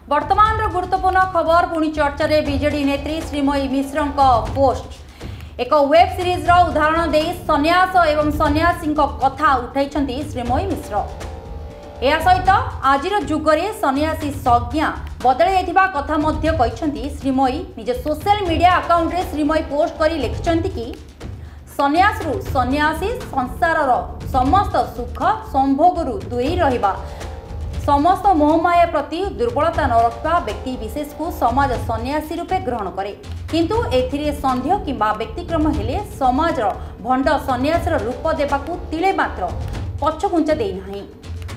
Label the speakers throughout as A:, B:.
A: वर्तमान गुरुत्वपूर्ण खबर पुणी चर्चा रे बीजेडी नेत्री श्रीमयी मिश्र पोस्ट एक वेब सीरीज उदाहरण दे सन्यास एवं सन्यासी कथा उठाई श्रीमयी मिश्र। या सहित आज जुगरे सन्यासी संज्ञा बदल जाइथिबा कथा मध्य कहिसेंती श्रीमयी निज सोशल मीडिया अकाउंट रे श्रीमयी पोस्ट करी लिखिसेंती कि सन्यास रु सन्यासी संसार समस्त सुख संभोग दूरी रहिबा समस्त मोहमाया प्रति दुर्बलता न रखा व्यक्ति विशेष को समाज सन्यासी रूपे ग्रहण करे किंतु एथिरे संदेह किंबा व्यक्तिक्रम हेले समाज भंड सन्यासर रूप देबाकू तिले मात्र पछघुंचा देई नाही।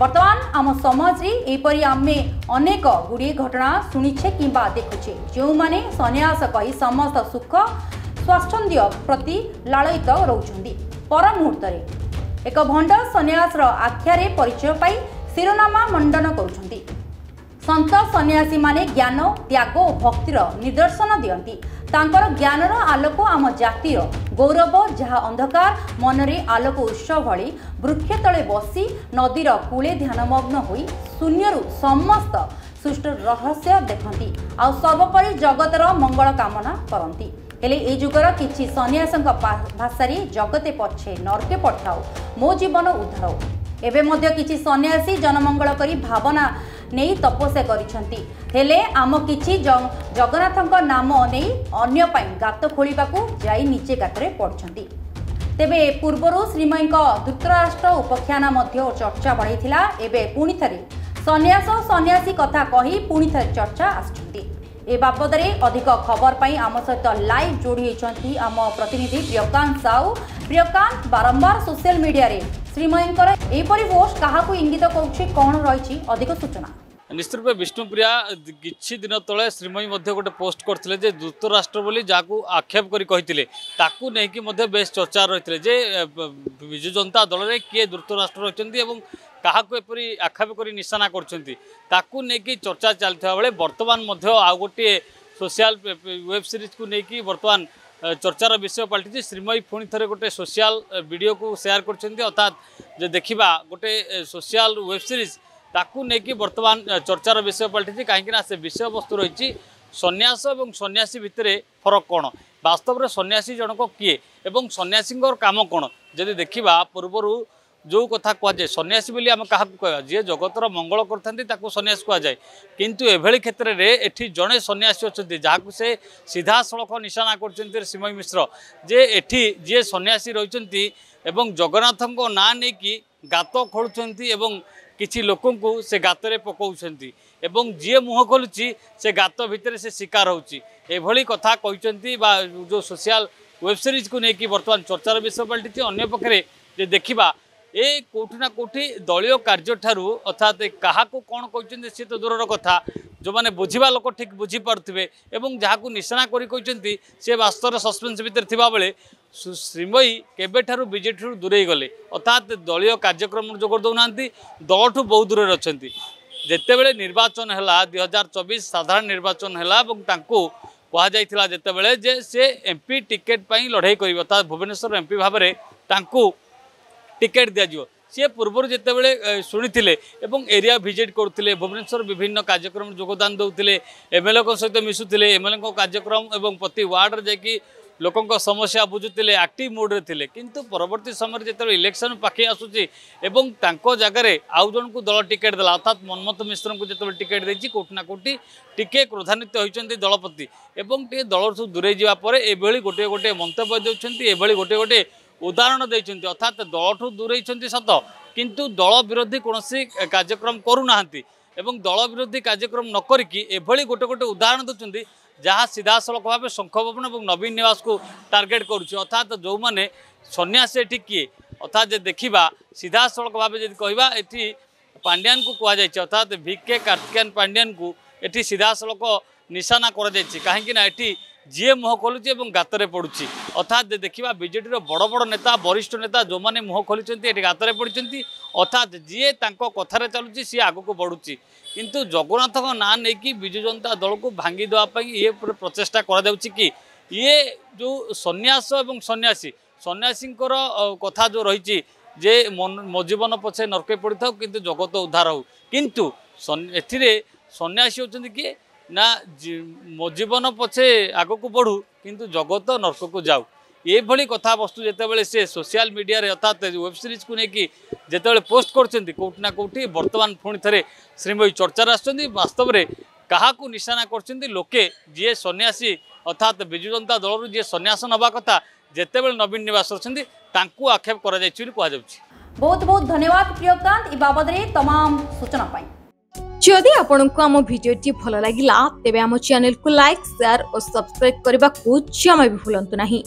A: वर्तमान आम समाज रे एपरि आमे अनेक गुडी घटना सुनिछे किंबा देखुछे जो माने सन्यास कही समस्त सुख स्वाच्छंद्य प्रति लालित रहउछंदी पर मुहूर्त रे एक भंड सन्यासर आख्यारे परिचय पाई शिरोनामा मंडन करुछंती। संत सन्यासी माने ज्ञान त्याग और भक्तिर निदर्शन दियंती तांकर ज्ञानर आलोक आम जातिर गौरव जहाँ अंधकार मनरे आलोक उत्सव भली वृक्ष तले बसी नदीर कूले ध्यानमग्न होई शून्यरु समस्त सृष्टि रहस्य देखती आ सर्वोपरि जगतर मंगल कामना करती। हेले ए जुगर किछि सन्यासंक भाषारी जगते पछे नरके पठाओ मो जीवन उद्धार एबे मध्य किछि सन्यासी जनमंगल करी भावना नहीं तपस्या करिसंती हेले आम किछि जगन्नाथक नाम नहीं अन्य पाई गात खोलिबाकू जाई निचे गातरे पड़छंती। तेबे पूर्वरु श्रीमयी धृतराष्ट्र उपाख्यान मध्य चर्चा बढ़ाइथिला एबे पुणी थरे सन्यास सन्यासी कथा कही पुणी थरे चर्चा आछंती। ए बाबदरे अधिक खबर पाई आम सहित लाइव जोड़ी होइछंती आम प्रतिनिधि प्रियकांत साहू। प्रियकांत बारंबार सोशल मीडिया रे श्रीमयींकर एपरि पोस्ट काहाकू इंगित करुछि कोन रहिछि अधिक सूचना
B: निश्चित रूप विष्णुप्रिया किछि दिन तले श्रीमयी मध्य गोटे पोस्ट करथिले जे धृतराष्ट्र बोली जाकू आक्षेप करी कहिथिले ताकू नै कि मध्य बेस चर्चा रहिथिले जे बिजु जनता दल रे किए धृतराष्ट्र रहिचंती एवं काहाकू एपरि आक्षेप करी निशाना करचंती ताकू नै कि चर्चा चलथिबा बेले वर्तमान मध्य आ गोटे सोशल वेब सीरीज को नै कि वर्तमान चर्चार विषय पलटि श्रीमयी पुणी थे गोटे सोशल वीडियो को शेयर करछंती अर्थात जे देखिबा गोटे सोशल वेब सीरीज ताकू नेकी वर्तमान चर्चार विषय पलटि कहीं से विषय वस्तु रही सन्यास और सन्यासी भितर फरक कौन वास्तव में सन्यासी जनक किए एवं सन्यासी काम कौन जदि देखा पूर्वर जो कथा कहुए सन्यासी बोली आम क्या कह जी जगतर मंगल करता सन्यासी कहुए किंतु एभली क्षेत्र में एठी जड़े सन्यासी अच्छा जहाँ से सीधा सड़क निशाना कर श्रीमयी मिश्र जे एठी जी सन्यासी रही जगन्नाथ ना नहीं कि गात खोलुंट किछि लोकों को से गातरे पकाउछंती एवं जी मुह खोलुची से गात भितर से शिकार होची एभली कथा कहते जो सोशल वेब सीरीज को लेकिन वर्तमान चर्चार विषय पलटि अन्य पक्षे जे देखा ए कोठी ना कोठी दलीय कार्य ठारू अर्थात क्या कौन कहते सी तो दूर कथा जो मैंने बुझा लोक ठीक बुझी पारे एवं जहाँ निशाना करी सी वास्तव सस्पेन्स भितर थिबा बेले श्रीमयी केबेठारू बीजेडी दूरे गले अर्थात दलीय कार्यक्रम जोग दौना दल ठू बहुत दूर अच्छा जितेबले निर्वाचन है 2024 साधारण निर्वाचन है कहुला जितेबले जे से एमपी टिकेट पर लड़ाई कर अर्थात भुवनेश्वर एमपी भाव में टिकेट दिज्व सी पूर्वर जितेबले शुणी एरिया विजिट करते भुवनेश्वर विभिन्न कार्यक्रम योगदान दौते एमएलए सहित मिशुले एमएलए कार्यक्रम और प्रति वार्ड जाकि लोकों समस्या बुझुते एक्टिव मोड्रे थे किंतु परवर्ती समय जो इलेक्शन पाखे आसूसी जगह आउ जन को दल टिकेट देला अर्थात मनमथ मिश्र को जो टिकेट देती कोठी ना कोठी टिके क्रोधान्वित होती दल प्रति एवं टे दल सब दूरे जावापर एभली गोटे गोटे मंतव्य देते गोटे गोटे उदाहरण देते अर्थात दल ठू दूरे सत किंतु दल विरोधी कौन कार्यक्रम करूना एवं दल विरोधी कार्यक्रम न करिकी एभली गोटे गोटे उदाहरण देते जहाँ सीधा सड़क भाव शंख भवन और नवीन निवास को टार्गेट करुच्चे अर्थात जो मैंने सन्यासी एटी किए अर्थात देखा सीधा सड़क भाव जब कहवा ये पांड्यान को कहुई अर्थात भिके कार्तिकेयन पांड्यान को ये सीधा सड़क निशाना कहीं जी मुह खोलुची और गातरे पड़ुची अर्थात देखा बीजेडी बड़ बड़ नेता वरिष्ठ नेता जो मैंने मुह खोली गातरे पड़ती अर्थात जी कथार चलुची सी आग को बढ़ुची किंतु जगन्नाथ ना नहीं विजु जनता दल को भांगी देवाई ये प्रचेषा कि ये जो सन्यास और सन्यासी सन्यासी कथा जो रही जे मो जीवन पछे नरके पड़ी था किंतु जगत उद्धार हो किंतु सन्यासी होचंदी किए ना मो जीवन पछे आग को बढ़ू किंतु जगत नर्क को जाऊ ये भली कथा वस्तु जितेबाला से सोशल मीडिया रे अर्थात वेब सीरीज को लेकिन जितेबाला पोस्ट करछंती कोठी ना कोठी वर्तमान पुणी थे श्रीमयी चर्चार आसछंती वास्तव में क्या निशाना करछंती लोके जी सन्यासी अर्थात विजु जनता दल जी सन्यास नवा कथा जितेबाला नवीन निवास अच्छी आक्षेप कर
A: बहुत बहुत धन्यवाद प्रियकांत इ बाबद रे तमाम सूचना पाई।
C: जदि आपंक आम भिडी भल लगा तेब आम चैनल को लाइक शेयर और सब्सक्राइब करने को जमा भी भूलु नहीं।